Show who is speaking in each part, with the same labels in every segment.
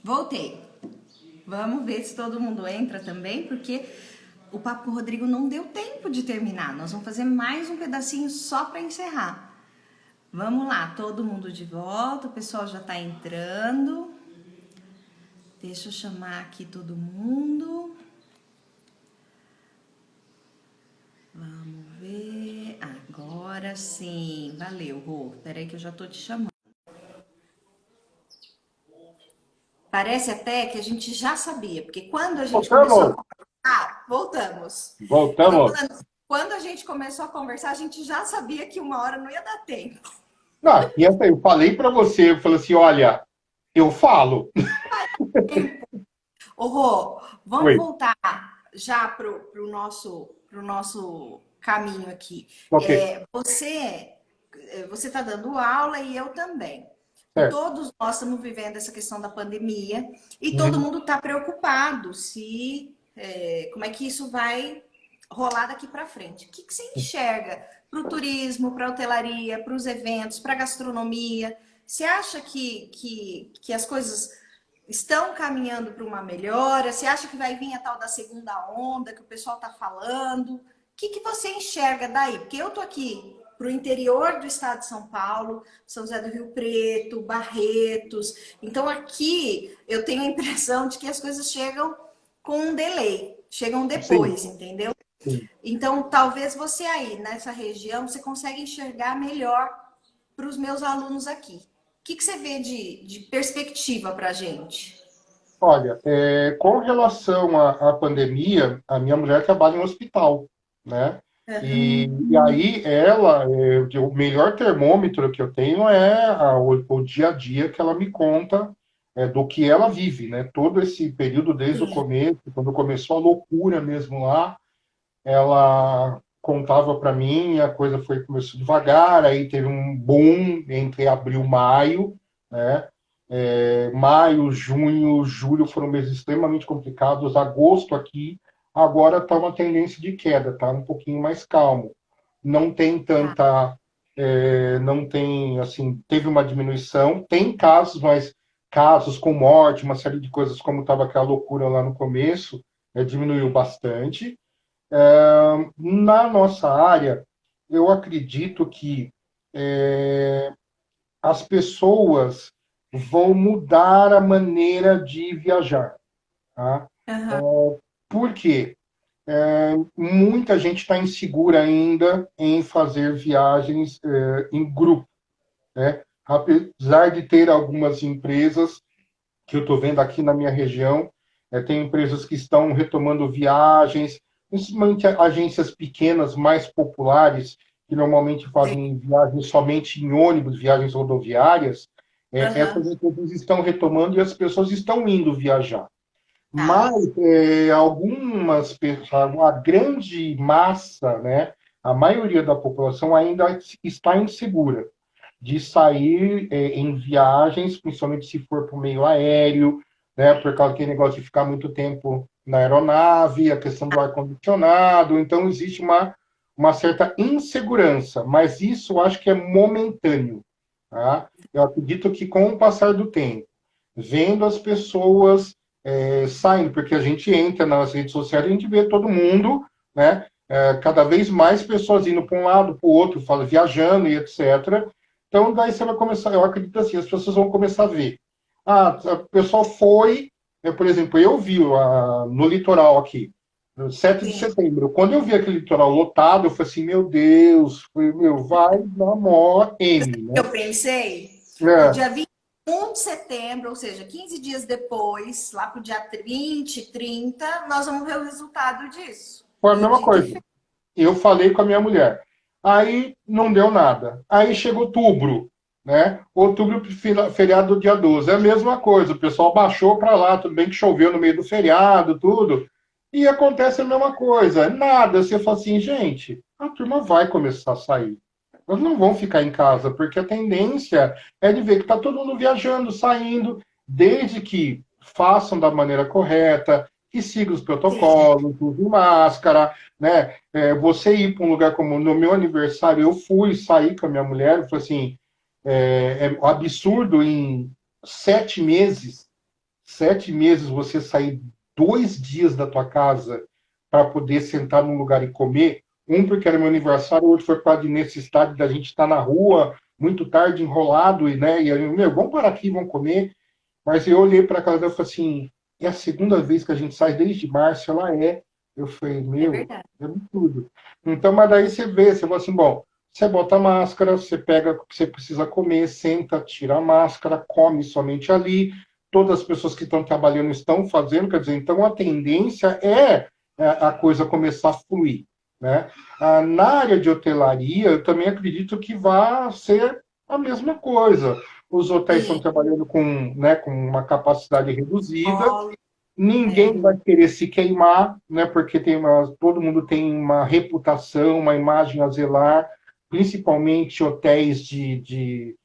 Speaker 1: Voltei. Vamos ver se todo mundo entra também, porque o papo com o Rodrigo não deu tempo de terminar. Nós vamos fazer mais um pedacinho só para encerrar. Vamos lá, todo mundo de volta, o pessoal já está entrando. Deixa eu chamar aqui todo mundo. Vamos ver. Agora sim. Valeu, Rô. Peraí que eu já tô te chamando. Parece até que a gente já sabia, porque quando a gente começou a
Speaker 2: Voltamos,
Speaker 1: conversar, voltamos. Eu tô
Speaker 2: voltamos.
Speaker 1: falando, quando a gente começou a conversar, a gente já sabia que uma hora não ia dar tempo.
Speaker 2: Não, e essa, eu falei para você, eu falei assim, olha, eu falo.
Speaker 1: Ô, Rô, vamos
Speaker 2: Oi,
Speaker 1: voltar já pro nosso caminho aqui.
Speaker 2: ok,
Speaker 1: Você está dando aula e eu também.
Speaker 2: certo.
Speaker 1: Todos nós estamos vivendo essa questão da pandemia e todo
Speaker 2: Uhum.
Speaker 1: mundo está preocupado como é que isso vai rolar daqui para frente. O que, que você enxerga para o turismo, para a hotelaria, para os eventos, para a gastronomia? Você acha que as coisas estão caminhando para uma melhora? Você acha que vai vir a tal da segunda onda que o pessoal está falando? O que, que você enxerga daí? Porque eu tô aqui para o interior do estado de São Paulo, São José do Rio Preto, Barretos. Então aqui eu tenho a impressão de que as coisas chegam com um delay, chegam
Speaker 2: Sim,
Speaker 1: depois, entendeu?
Speaker 2: sim.
Speaker 1: Então talvez você aí nessa região você consiga enxergar melhor para os meus alunos aqui. O que, que você vê de perspectiva para a gente?
Speaker 2: Olha, com relação à pandemia, a minha mulher trabalha em hospital, né? E aí o melhor termômetro que eu tenho é o dia a dia que ela me conta do que ela vive, né? Todo esse período desde o começo, quando começou a loucura mesmo lá, ela contava para mim, a coisa começou devagar, aí teve um boom entre abril e maio, né? Maio, junho, julho foram meses extremamente complicados. Agosto aqui agora está uma tendência de queda, está um pouquinho mais calmo. Não tem
Speaker 1: Tá.
Speaker 2: tanta, não tem assim, teve uma diminuição. Tem casos, mas casos com morte, uma série de coisas como estava aquela loucura lá no começo, diminuiu bastante. Na nossa área, eu acredito que as pessoas vão mudar a maneira de viajar. Tá?
Speaker 1: Uhum.
Speaker 2: Por quê? Muita gente está insegura ainda em fazer viagens em grupo. Né? Apesar de ter algumas empresas que eu estou vendo aqui na minha região, tem empresas que estão retomando viagens, principalmente agências pequenas, mais populares, que normalmente fazem viagens somente em ônibus, viagens rodoviárias, essas
Speaker 1: Uhum.
Speaker 2: empresas estão retomando e as pessoas estão indo viajar.
Speaker 1: Tá.
Speaker 2: Mas algumas pessoas, a grande massa, né, a maioria da população ainda está insegura de sair em viagens, principalmente se for por meio aéreo, né, por causa daquele negócio de ficar muito tempo na aeronave, a questão do ar-condicionado. Então, existe uma certa insegurança, mas isso eu acho que é momentâneo. Tá? Eu acredito que com o passar do tempo, vendo as pessoas saindo, porque a gente entra nas redes sociais e a gente vê todo mundo, né? Cada vez mais pessoas indo para um lado, para o outro, viajando e etc. Então, daí você vai começar, eu acredito assim, as pessoas vão começar a ver. O pessoal foi, por exemplo, eu vi no litoral aqui, no 7 de
Speaker 1: Sim.
Speaker 2: setembro, quando eu vi aquele litoral lotado, eu falei assim, meu Deus, meu, vai na maior M, né?
Speaker 1: Eu pensei no
Speaker 2: É,
Speaker 1: dia 21 de setembro, ou seja, 15 dias depois, lá para o dia 20, 30, nós vamos ver o resultado disso.
Speaker 2: foi a
Speaker 1: E
Speaker 2: mesma
Speaker 1: dito e
Speaker 2: coisa.
Speaker 1: feito.
Speaker 2: Eu falei com a minha mulher. Aí não deu nada. Aí chega outubro, né? Outubro, feriado do dia 12. É a mesma coisa. O pessoal baixou para lá. Tudo bem que choveu no meio do feriado, tudo. E acontece a mesma coisa. Nada. Você fala assim, gente, a turma vai começar a sair. Elas não vão ficar em casa, porque a tendência é de ver que está todo mundo viajando, saindo, desde que façam da maneira correta, que sigam os
Speaker 1: Sim.
Speaker 2: protocolos, usem máscara, né? Você ir para um lugar como no meu aniversário, eu fui sair com a minha mulher, eu falei assim, um absurdo em 7 meses 7 meses você sair 2 dias da tua casa para poder sentar num lugar e comer, um porque era meu aniversário, o outro foi por causa de necessidade da gente estar na rua, muito tarde, enrolado, e, né, e eu, meu, vamos parar aqui, vamos comer. Mas eu olhei para aquela e falei assim, é a segunda vez que a gente sai desde março, ela é. Eu falei,
Speaker 1: É
Speaker 2: meu,
Speaker 1: verdade.
Speaker 2: é tudo. Então, mas daí você vê, você fala assim, bom, você bota a máscara, você pega o que você precisa comer, senta, tira a máscara, come somente ali. Todas as pessoas que estão trabalhando estão fazendo, quer dizer, então a tendência é a coisa começar a fluir, né? Na área de hotelaria, eu também acredito que vai ser a mesma coisa. Os hotéis estão
Speaker 1: Sim.
Speaker 2: trabalhando com, né, com uma capacidade reduzida,
Speaker 1: Polo,
Speaker 2: ninguém
Speaker 1: é,
Speaker 2: vai querer se queimar, né, porque todo mundo tem uma reputação, uma imagem a zelar, principalmente hotéis de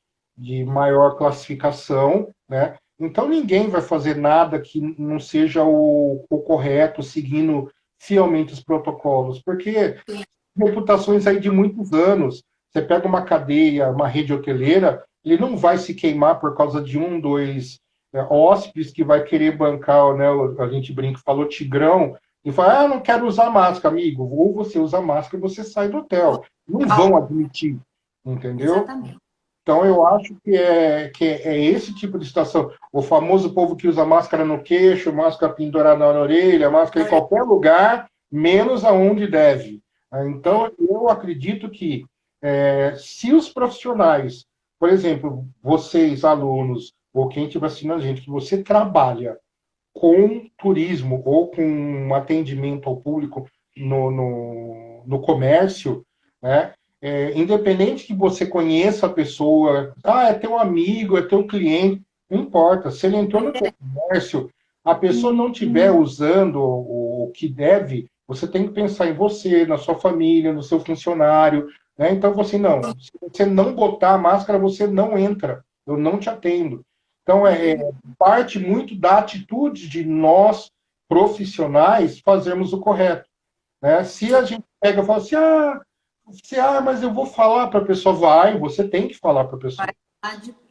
Speaker 2: maior classificação, né? Então ninguém vai fazer nada que não seja o correto, seguindo fielmente os protocolos, porque
Speaker 1: sim.
Speaker 2: reputações aí de muitos anos. Você pega uma cadeia, uma rede hoteleira, ele não vai se queimar por causa de um, dois hóspedes que vai querer bancar, né? A gente brinca, falou tigrão, e fala, não quero usar máscara, amigo. Ou você usa máscara ou você sai do hotel. Não vão
Speaker 1: Total.
Speaker 2: admitir, entendeu?
Speaker 1: Exatamente.
Speaker 2: Então eu
Speaker 1: Exatamente.
Speaker 2: acho que é esse tipo de situação. O famoso povo que usa máscara no queixo, máscara pendurada na orelha, máscara em qualquer lugar, menos aonde deve.
Speaker 1: É,
Speaker 2: Então eu acredito que se os profissionais, por exemplo, vocês, alunos, ou quem estiver assistindo a gente, que você trabalha com turismo ou com atendimento ao público no comércio, né? Independente que você conheça a pessoa, é teu amigo, é teu cliente, não importa. Se ele entrou no teu comércio, a pessoa não estiver usando o que deve, você tem que pensar em você, na sua família, no seu funcionário, né? Então você não, se você não botar a máscara, você não entra. Eu não te atendo. Então parte muito da atitude de nós profissionais fazermos o correto, né? Se a gente pega e fala assim, mas eu vou falar para a pessoa, você tem que falar para a pessoa.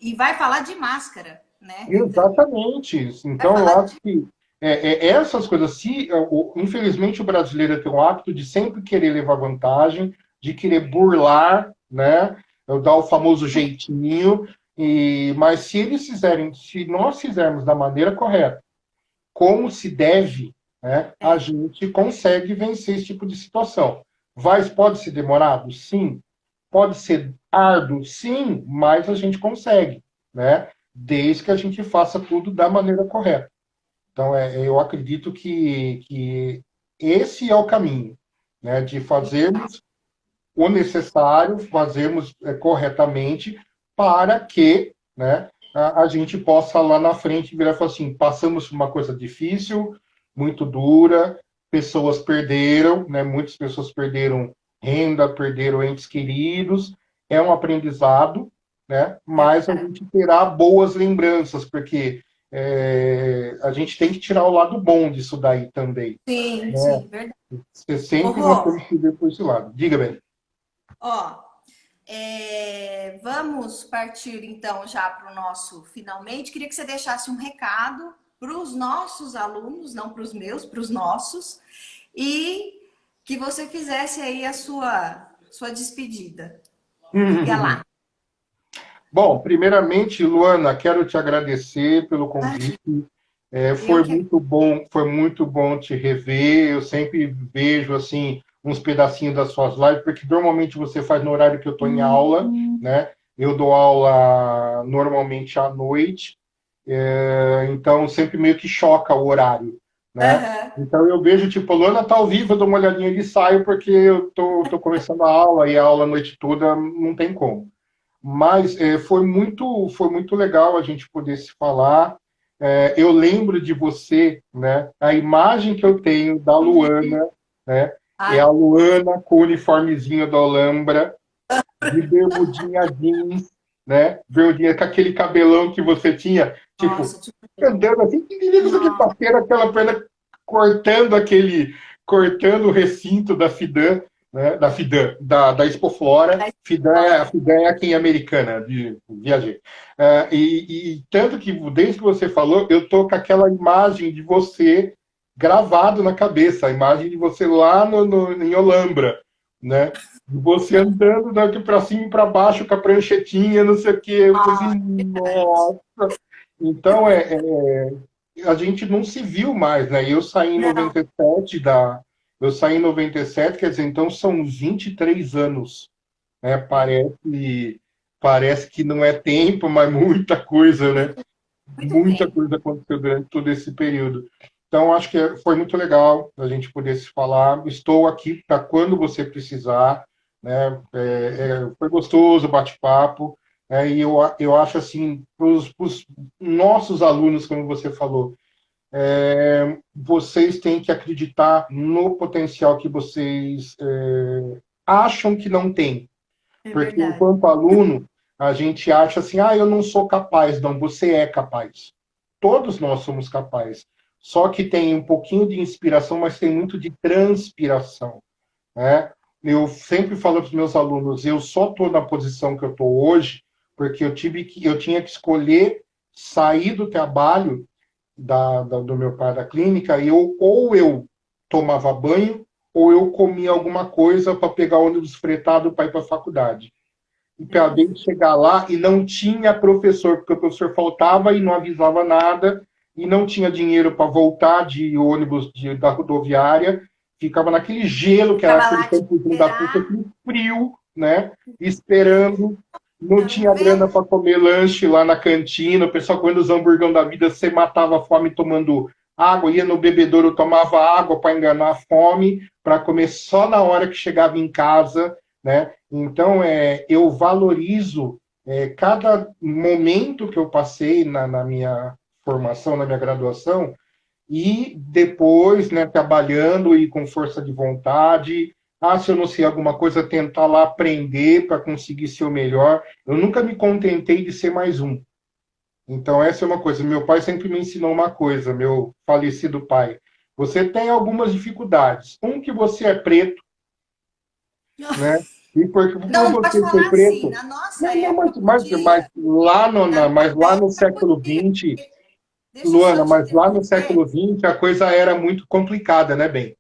Speaker 1: e vai falar de máscara, né?
Speaker 2: Exatamente.
Speaker 1: Vai
Speaker 2: Então, eu
Speaker 1: falar
Speaker 2: acho
Speaker 1: de.
Speaker 2: que essas coisas, infelizmente, o brasileiro tem o hábito de sempre querer levar vantagem, de querer burlar, né? Dar o famoso jeitinho, mas se nós fizermos da maneira correta, como se deve, né, a
Speaker 1: É,
Speaker 2: gente consegue vencer esse tipo de situação. Pode ser demorado? Sim. Pode ser árduo? Sim, mas a gente consegue, né? Desde que a gente faça tudo da maneira correta. Então, eu acredito que esse é o caminho, né? De fazermos o necessário, fazermos corretamente para que, né, a gente possa lá na frente virar e falar assim, passamos por uma coisa difícil, muito dura, pessoas perderam, né, muitas pessoas perderam renda, perderam entes queridos, é um aprendizado, né,
Speaker 1: é
Speaker 2: mas a
Speaker 1: verdade.
Speaker 2: gente terá boas lembranças, porque a gente tem que tirar o lado bom disso daí também,
Speaker 1: Sim,
Speaker 2: né?
Speaker 1: sim, verdade. Ô,
Speaker 2: Sempre nós
Speaker 1: Rô,
Speaker 2: temos que ver por esse lado. Diga, bem.
Speaker 1: ó, vamos partir então já para o nosso finalmente. Queria que você deixasse um recado para os nossos alunos, não para os meus, para os nossos, e que você fizesse aí a sua despedida. Diga lá.
Speaker 2: Bom, primeiramente, Luana, quero te agradecer pelo convite.
Speaker 1: Eu que
Speaker 2: Foi muito bom te rever. Eu sempre vejo assim uns pedacinhos das suas lives, porque normalmente você faz no horário que eu estou em aula, né? Eu dou aula normalmente à noite, então sempre meio que choca o horário, né?
Speaker 1: Aham.
Speaker 2: Então eu vejo, tipo, a Luana tá ao vivo, eu dou uma olhadinha e saio, porque eu tô começando a aula e a aula a noite toda não tem como. Mas foi muito legal a gente poder se falar. Eu lembro de você, né? A imagem que eu tenho da Luana, né? É
Speaker 1: Ai,
Speaker 2: a Luana com o uniformezinho da Olambra, de bermudinha jeans, né? Bermudinha com aquele cabelão que você tinha, tipo,
Speaker 1: nossa, tipo,
Speaker 2: andando assim, que
Speaker 1: nossa,
Speaker 2: aquela perna cortando cortando o recinto da Fidan, né? Da FIDAN, da Expoflora. A FIDAN é aqui em Americana, viajei. E tanto que, desde que você falou, eu tô com aquela imagem de você gravado na cabeça, a imagem de você lá em Olambra, né? De você andando daqui para cima e para baixo com a pranchetinha, não sei o quê. Eu falei
Speaker 1: Ah,
Speaker 2: assim,
Speaker 1: verdade.
Speaker 2: nossa! Então, a gente não se viu mais, né? Eu saí em
Speaker 1: Não,
Speaker 2: 97 Eu saí em 97, quer dizer, então são 23 anos, né?
Speaker 1: é,
Speaker 2: Parece que não é tempo, mas muita coisa, né?
Speaker 1: muito
Speaker 2: Muita
Speaker 1: tempo.
Speaker 2: coisa aconteceu durante todo esse período. Então, acho que foi muito legal a gente poder se falar. Estou aqui para quando você precisar, né? Foi gostoso o bate-papo. E eu acho assim, para os nossos alunos, como você falou, vocês têm que acreditar no potencial que vocês acham que não têm.
Speaker 1: É
Speaker 2: Porque
Speaker 1: verdade.
Speaker 2: enquanto aluno, a gente acha assim, eu não sou capaz. Não, você é capaz. Todos nós somos capazes. Só que tem um pouquinho de inspiração, mas tem muito de transpiração, né? Eu sempre falo para os meus alunos, eu só estou na posição que eu estou hoje porque eu tinha que escolher sair do trabalho do meu pai da clínica e ou eu tomava banho ou eu comia alguma coisa para pegar ônibus fretado para ir para a faculdade. E para chegar lá e não tinha professor, porque o professor faltava e não avisava nada, e não tinha dinheiro para voltar de ônibus da rodoviária, ficava naquele gelo, que era
Speaker 1: Ficava
Speaker 2: aquele
Speaker 1: lá de
Speaker 2: tempozinho da puta,
Speaker 1: esperar.
Speaker 2: aquele frio, né? Esperando, não
Speaker 1: Não,
Speaker 2: tinha grana
Speaker 1: inverno.
Speaker 2: para comer lanche lá na cantina, o pessoal comendo os hamburgão da vida, você matava a fome tomando água, ia no bebedouro, tomava água para enganar a fome, para comer só na hora que chegava em casa, né? Então, eu valorizo cada momento que eu passei na minha formação, na minha graduação, e depois, né, trabalhando e com força de vontade. Se eu não sei alguma coisa, tentar lá aprender para conseguir ser o melhor. Eu nunca me contentei de ser mais um. Então, essa é uma coisa. Meu pai sempre me ensinou uma coisa, meu falecido pai. Você tem algumas dificuldades. Que você é preto, né? E por
Speaker 1: Não pode
Speaker 2: você ser
Speaker 1: falar assim.
Speaker 2: preto.
Speaker 1: Na nossa
Speaker 2: Não, não,
Speaker 1: época podia. Na
Speaker 2: mas
Speaker 1: nossa
Speaker 2: lá no
Speaker 1: época
Speaker 2: século
Speaker 1: podia.
Speaker 2: XX,
Speaker 1: Deixa eu só
Speaker 2: Luana,
Speaker 1: te
Speaker 2: mas lá no
Speaker 1: interromper.
Speaker 2: século XX a coisa era muito complicada, né, bem?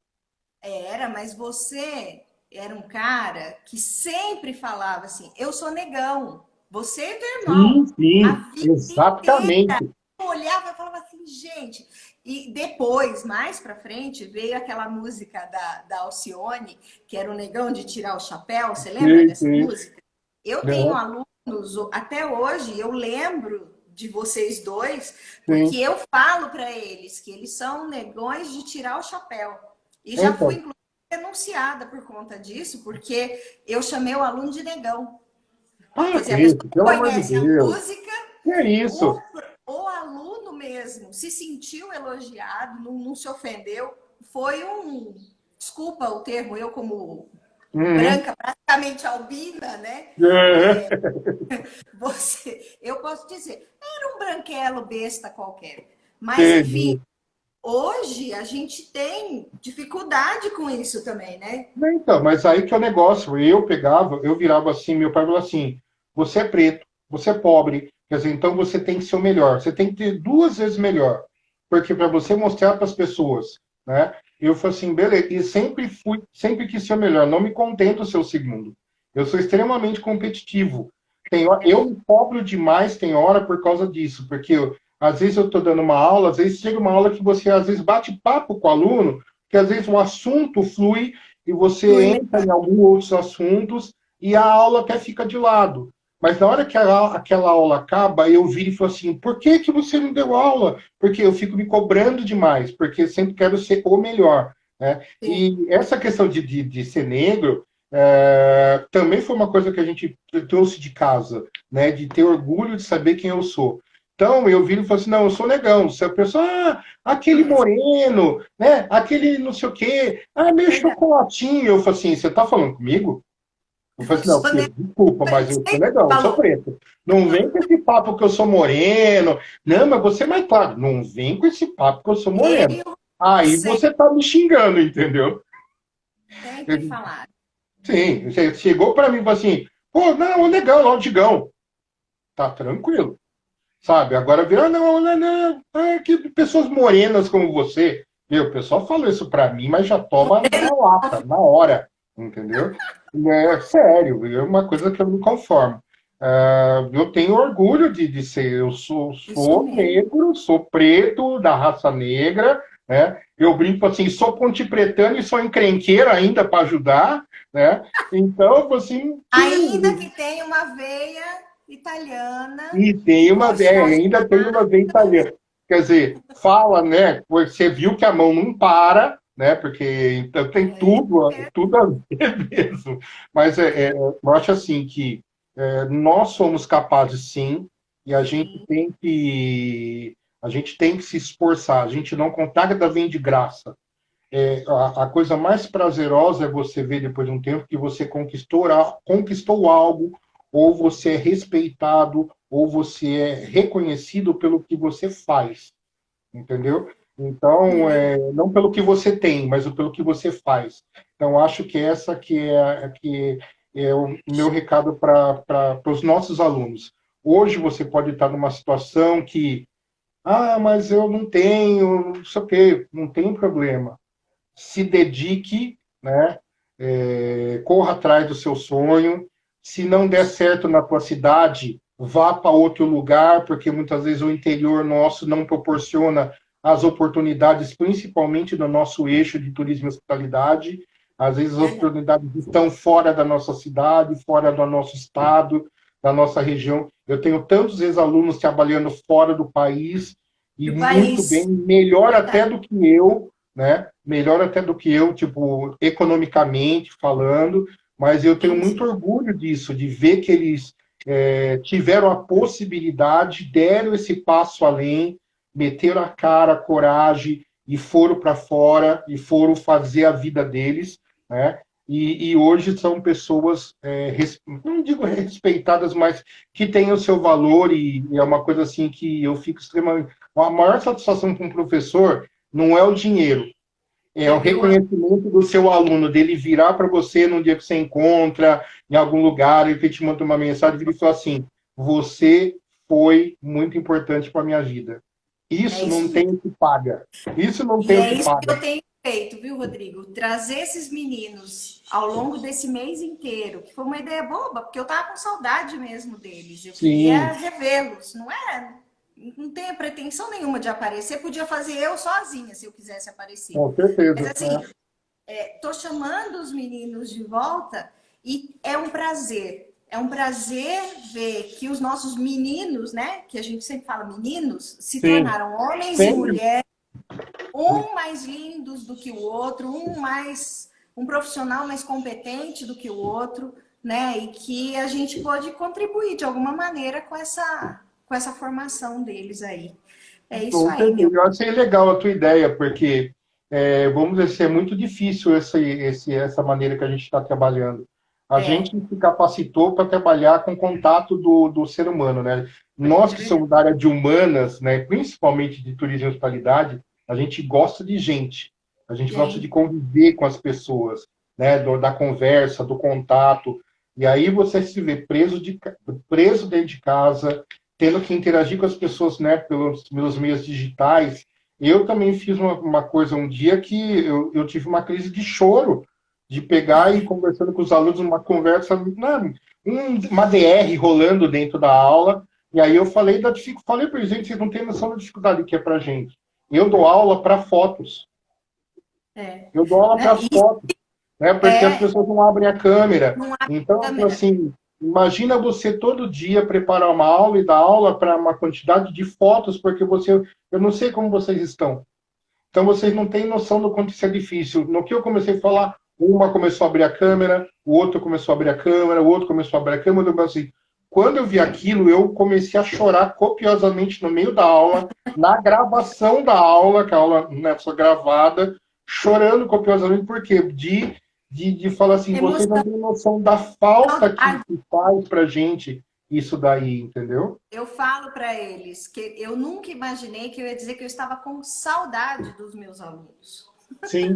Speaker 1: Era, mas você era um cara que sempre falava assim: eu sou negão, você é teu
Speaker 2: Sim,
Speaker 1: irmão. A
Speaker 2: sim,
Speaker 1: vida inteira
Speaker 2: exatamente.
Speaker 1: eu olhava e falava assim, gente. E depois, mais pra frente, veio aquela música da Alcione, que era o negão de tirar o chapéu. Você lembra
Speaker 2: Sim,
Speaker 1: dessa
Speaker 2: sim.
Speaker 1: música? Eu tenho
Speaker 2: Uhum,
Speaker 1: alunos, até hoje, eu lembro de vocês dois, porque
Speaker 2: sim.
Speaker 1: eu falo para eles que eles são negões de tirar o chapéu. E já fui,
Speaker 2: Então,
Speaker 1: inclusive, denunciada por conta disso, porque eu chamei o aluno de negão. Quer
Speaker 2: para
Speaker 1: dizer,
Speaker 2: com
Speaker 1: a pessoa
Speaker 2: isso,
Speaker 1: não
Speaker 2: pelo amor de
Speaker 1: conhece a
Speaker 2: Deus.
Speaker 1: música,
Speaker 2: Que é
Speaker 1: o,
Speaker 2: isso?
Speaker 1: o aluno mesmo se sentiu elogiado, não se ofendeu. Foi um. Desculpa o termo, eu como
Speaker 2: Uhum.
Speaker 1: branca, praticamente albina, né? Eu posso dizer, era um branquelo besta qualquer. Mas, enfim,
Speaker 2: Entendi.
Speaker 1: hoje a gente tem dificuldade com isso também, né?
Speaker 2: Então, mas aí que é o negócio. Eu virava assim, meu pai falou assim: você é preto, você é pobre, quer dizer, então você tem que ser o melhor. Você tem que ter duas vezes melhor. Porque para você mostrar para as pessoas, né? Eu falei assim, beleza, e sempre quis ser o melhor, não me contento ser o segundo. Eu sou extremamente competitivo. Eu me cobro demais, tem hora, por causa disso, porque às vezes eu estou dando uma aula, às vezes chega uma aula que você às vezes bate papo com o aluno, que às vezes o assunto flui e você
Speaker 1: Flui
Speaker 2: entra
Speaker 1: melhor.
Speaker 2: em alguns outros assuntos e a aula até fica de lado. Mas na hora que aquela aula acaba, eu viro e falo assim: por que, que você não deu aula? Porque eu fico me cobrando demais, porque eu sempre quero ser o melhor. Né?
Speaker 1: Sim.
Speaker 2: E essa questão de ser negro também foi uma coisa que a gente trouxe de casa, né? De ter orgulho de saber quem eu sou. Então eu viro e falo assim: não, eu sou negão. Se a pessoa, aquele
Speaker 1: É,
Speaker 2: moreno, né? Aquele não sei o quê, meio
Speaker 1: verdade.
Speaker 2: chocolatinho. Eu falo assim: você tá falando comigo? Eu falei
Speaker 1: Eu
Speaker 2: assim, não,
Speaker 1: sou
Speaker 2: filho, desculpa, mas eu sou
Speaker 1: sempre
Speaker 2: negão, eu sou
Speaker 1: falou.
Speaker 2: preto. Não vem com esse papo que eu sou moreno. Não, mas você é mais claro. Não vem com esse papo que eu sou moreno.
Speaker 1: Eu
Speaker 2: Aí
Speaker 1: sempre
Speaker 2: você tá me xingando, entendeu?
Speaker 1: sempre falar.
Speaker 2: Sim, você chegou para mim e falou assim, pô, não, legal, lá o Digão. Tá tranquilo, sabe? Agora vira, não, não, não, que pessoas morenas como você. Meu, o pessoal fala isso para mim, mas já toma na lata, na hora, entendeu? É sério, é uma coisa que eu me conformo. Eu tenho orgulho de ser, eu
Speaker 1: Isso
Speaker 2: sou
Speaker 1: mesmo.
Speaker 2: negro, sou preto, da raça negra, né? Eu brinco assim, sou pontepretano e sou encrenqueiro ainda para ajudar, né? Então, assim,
Speaker 1: Ainda que tenha uma veia italiana
Speaker 2: e
Speaker 1: que
Speaker 2: tem uma,
Speaker 1: goste das
Speaker 2: ainda tem uma veia italiana. Quer dizer, fala, né? Você viu que a mão não para, né? Porque então tem
Speaker 1: é,
Speaker 2: tudo a ver mesmo. Mas eu acho assim que nós somos capazes sim, e
Speaker 1: sim,
Speaker 2: a gente tem que se esforçar. A gente não nada vem de graça. A coisa mais prazerosa é você ver depois de um tempo que você conquistou algo, ou você é respeitado, ou você é reconhecido pelo que você faz, entendeu?
Speaker 1: é
Speaker 2: Então,
Speaker 1: verdade.
Speaker 2: não pelo que você tem, mas pelo que você faz. Então, acho que essa que é o meu recado para os nossos alunos. Hoje você pode estar numa situação que, mas eu não tenho, não sei o quê, não tem problema, se dedique, né? Corra atrás do seu sonho. Se não der certo na tua cidade, vá para outro lugar, porque muitas vezes o interior nosso não proporciona as oportunidades, principalmente no nosso eixo de turismo e hospitalidade. Às vezes as
Speaker 1: Verdade.
Speaker 2: oportunidades estão fora da nossa cidade, fora do nosso estado, da nossa região. Eu tenho tantos ex-alunos trabalhando fora do país e
Speaker 1: Do
Speaker 2: muito bem,
Speaker 1: país.
Speaker 2: melhor até
Speaker 1: Verdade.
Speaker 2: do que eu, né? Melhor até do que eu, tipo, economicamente falando, mas eu tenho
Speaker 1: Sim,
Speaker 2: muito
Speaker 1: sim.
Speaker 2: orgulho disso, de ver que eles tiveram a possibilidade, deram esse passo além, meteram a cara, a coragem e foram para fora e foram fazer a vida deles, né? E hoje são pessoas, não digo respeitadas, mas que têm o seu valor e é uma coisa assim que eu fico extremamente. A maior satisfação para um professor não é o dinheiro, é
Speaker 1: É
Speaker 2: o
Speaker 1: ver o ano.
Speaker 2: reconhecimento do seu aluno, dele virar para você num dia que você encontra em algum lugar, ele te manda uma mensagem e fala assim: você foi muito importante para a minha vida.
Speaker 1: É
Speaker 2: Isso não
Speaker 1: isso
Speaker 2: tem
Speaker 1: mesmo.
Speaker 2: o que paga. Isso não
Speaker 1: E
Speaker 2: tem o
Speaker 1: é
Speaker 2: que
Speaker 1: isso que
Speaker 2: paga.
Speaker 1: eu tenho feito, viu, Rodrigo? Trazer esses meninos ao longo desse mês inteiro, que foi uma ideia boba, porque eu tava com saudade mesmo deles. Eu queria
Speaker 2: Sim,
Speaker 1: revê-los, não é? Não tenho pretensão nenhuma de aparecer, podia fazer eu sozinha se eu quisesse aparecer.
Speaker 2: com
Speaker 1: Mas
Speaker 2: certeza.
Speaker 1: assim, tô chamando os meninos de volta e é um prazer. É um prazer ver que os nossos meninos, né, que a gente sempre fala meninos, se
Speaker 2: Sim,
Speaker 1: tornaram homens e
Speaker 2: sempre.
Speaker 1: mulheres, um mais lindos do que o outro, um profissional mais competente do que o outro, né? E que a gente pode contribuir de alguma maneira com essa formação deles aí. É isso
Speaker 2: Com
Speaker 1: aí, meu.
Speaker 2: certeza. Eu achei legal a tua ideia, porque, vamos dizer assim, é muito difícil essa maneira que a gente está trabalhando. A gente
Speaker 1: É,
Speaker 2: se capacitou para trabalhar com contato do ser humano, né? Nós
Speaker 1: é
Speaker 2: que
Speaker 1: verdade.
Speaker 2: somos da área de humanas, né, principalmente de turismo e hospitalidade, a gente gosta de gente. A gente gosta de
Speaker 1: Gente,
Speaker 2: conviver com as pessoas, né, da conversa, do contato. E aí você se vê preso dentro de casa, tendo que interagir com as pessoas, né, pelos meios digitais. Eu também fiz uma coisa um dia que eu tive uma crise de choro, de pegar e conversando com os alunos, uma conversa, né, uma DR rolando dentro da aula, e aí eu falei para eles, gente, vocês não têm noção da dificuldade que é para gente. Eu dou aula para fotos,
Speaker 1: é,
Speaker 2: eu dou aula
Speaker 1: né?
Speaker 2: para
Speaker 1: E
Speaker 2: fotos, né? Porque as
Speaker 1: é,
Speaker 2: pessoas não abrem a câmera.
Speaker 1: não há
Speaker 2: Então,
Speaker 1: câmera.
Speaker 2: assim, imagina você todo dia preparar uma aula e dar aula para uma quantidade de fotos, porque eu não sei como vocês estão. Então, vocês não têm noção do quanto isso é difícil. No que eu comecei a falar, uma começou a abrir a câmera, o outro começou a abrir a câmera, o outro começou a abrir a câmera, eu assim, quando eu vi aquilo, eu comecei a chorar copiosamente no meio da aula, na gravação da aula, que a aula, né, foi gravada, chorando copiosamente, porque de falar assim, vocês não
Speaker 1: Emoção,
Speaker 2: têm noção da falta
Speaker 1: saudade.
Speaker 2: que faz pra gente isso daí, entendeu?
Speaker 1: Eu falo para eles que eu nunca imaginei que eu ia dizer que eu estava com saudade dos meus alunos.
Speaker 2: Sim,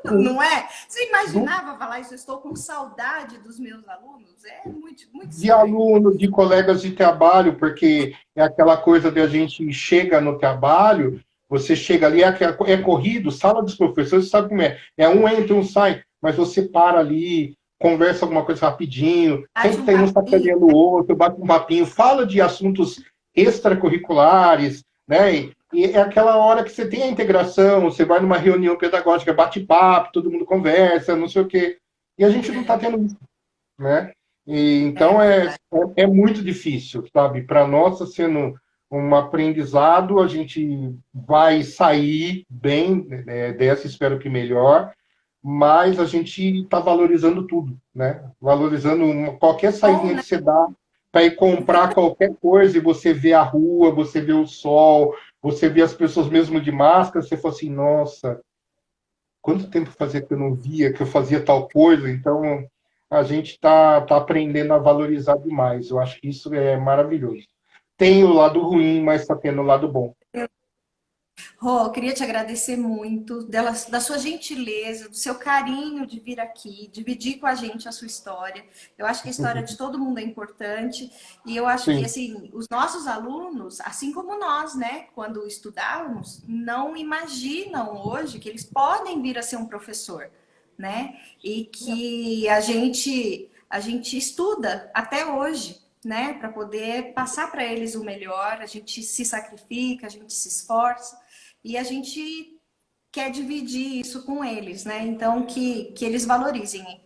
Speaker 1: Não é? Você imaginava falar isso? Eu estou com saudade dos meus alunos? É muito, muito
Speaker 2: De
Speaker 1: estranho.
Speaker 2: aluno, de colegas de trabalho, porque é aquela coisa de a gente chega no trabalho, você chega ali, é corrido, sala dos professores, sabe como é? É um entra, um sai, mas você para ali, conversa alguma coisa rapidinho,
Speaker 1: Bate
Speaker 2: sempre
Speaker 1: um
Speaker 2: tem um
Speaker 1: papinho.
Speaker 2: sacaneando o outro, bate um papinho, fala de assuntos extracurriculares, né? E é aquela hora que você tem a integração, você vai numa reunião pedagógica, bate papo, todo mundo conversa, não sei o quê. E a gente não está tendo isso, né? E,
Speaker 1: É
Speaker 2: então
Speaker 1: verdade.
Speaker 2: é muito difícil, sabe? Para nós está sendo um aprendizado, a gente vai sair bem, né, dessa, espero que melhor, mas a gente está valorizando tudo, né? Valorizando qualquer
Speaker 1: Bom,
Speaker 2: saída
Speaker 1: né?
Speaker 2: que você dá para ir comprar qualquer coisa e você vê a rua, você vê o sol, você vê as pessoas mesmo de máscara, você fala assim, nossa, quanto tempo fazia que eu não via, que eu fazia tal coisa? Então, a gente tá aprendendo a valorizar demais. Eu acho que isso é maravilhoso. Tem o lado ruim, mas está tendo o lado bom.
Speaker 1: Rô, eu queria te agradecer muito da sua gentileza, do seu carinho de vir aqui, dividir com a gente a sua história. Eu acho que a história de todo mundo é importante e eu acho que
Speaker 2: Sim,
Speaker 1: assim, os nossos alunos, assim como nós, né, quando estudávamos, não imaginam hoje que eles podem vir a ser um professor, né? E que a gente estuda até hoje, né, para poder passar para eles o melhor, a gente se sacrifica, a gente se esforça. E a gente quer dividir isso com eles, né? Então, que eles valorizem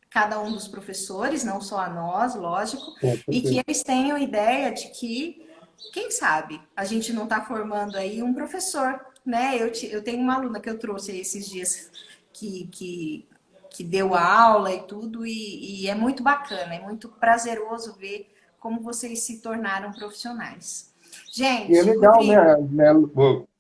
Speaker 1: cada um dos professores, não só a nós, lógico,
Speaker 2: com
Speaker 1: e que
Speaker 2: certeza.
Speaker 1: eles tenham ideia de que, quem sabe, a gente não está formando aí um professor, né? Eu tenho uma aluna que eu trouxe aí esses dias que, que, que deu aula e tudo, e é muito bacana, é muito prazeroso ver como vocês se tornaram profissionais.
Speaker 2: E é
Speaker 1: Gente,
Speaker 2: legal,
Speaker 1: Rodrigo,
Speaker 2: né?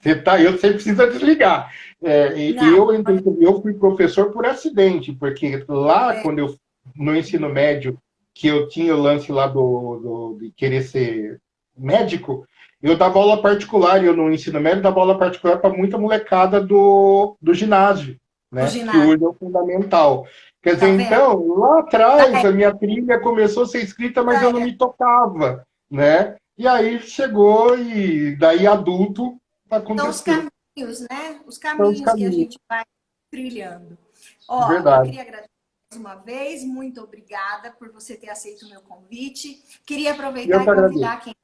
Speaker 2: Você tá, você precisa desligar.
Speaker 1: não,
Speaker 2: Eu fui professor por acidente, porque lá, quando eu, no ensino médio, que eu tinha o lance lá de querer ser médico, eu dava aula particular, e eu no ensino médio dava aula particular para muita molecada do ginásio,
Speaker 1: do
Speaker 2: né? Que
Speaker 1: ginásio,
Speaker 2: hoje é o fundamental. Quer dizer,
Speaker 1: tá vendo?
Speaker 2: então, lá
Speaker 1: Tá
Speaker 2: atrás,
Speaker 1: aí,
Speaker 2: a minha trilha começou a ser escrita, mas
Speaker 1: tá
Speaker 2: eu não
Speaker 1: aí.
Speaker 2: me tocava, né? E aí chegou, e daí adulto
Speaker 1: São os
Speaker 2: aconteceu.
Speaker 1: caminhos, né? Os
Speaker 2: São os
Speaker 1: caminhos que a
Speaker 2: caminhos,
Speaker 1: gente vai trilhando. Ó, eu
Speaker 2: verdade.
Speaker 1: queria agradecer mais uma vez, muito obrigada por você ter aceito o meu convite. Queria
Speaker 2: E eu
Speaker 1: aproveitar
Speaker 2: que
Speaker 1: e
Speaker 2: agradeço.
Speaker 1: convidar quem está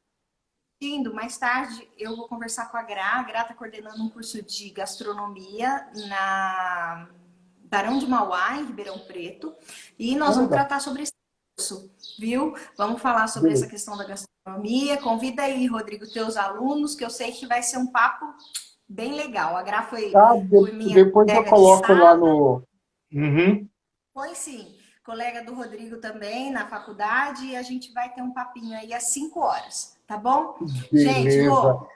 Speaker 1: assistindo. Mais tarde eu vou conversar com a Gra. A Gra está coordenando um curso de gastronomia na Barão de Mauá, em Ribeirão Preto, e nós
Speaker 2: Ah,
Speaker 1: vamos
Speaker 2: legal.
Speaker 1: tratar sobre esse curso, viu? Vamos falar sobre essa
Speaker 2: Beleza.
Speaker 1: questão da gastronomia. Convida aí, Rodrigo, teus alunos, que eu sei que vai ser um papo bem legal. A Gra
Speaker 2: Tá,
Speaker 1: foi minha
Speaker 2: depois eu
Speaker 1: colega de
Speaker 2: coloco lá
Speaker 1: sala,
Speaker 2: no. Uhum,
Speaker 1: foi sim, colega do Rodrigo também na faculdade, e a gente vai ter um papinho aí às 5 horas, tá bom? Gente,
Speaker 2: beleza.
Speaker 1: Rô,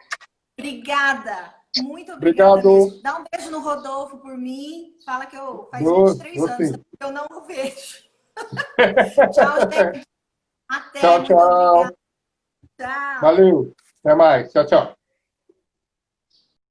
Speaker 1: obrigada. Muito obrigada
Speaker 2: Obrigado.
Speaker 1: mesmo. Dá um beijo no Rodolfo por mim. Fala que eu faz
Speaker 2: Dou
Speaker 1: 23 anos
Speaker 2: sim.
Speaker 1: que eu não o vejo. Tchau, gente. Até.
Speaker 2: Tchau,
Speaker 1: Muito obrigada.
Speaker 2: tchau.
Speaker 1: Tchau.
Speaker 2: Valeu. Até mais. Tchau, tchau.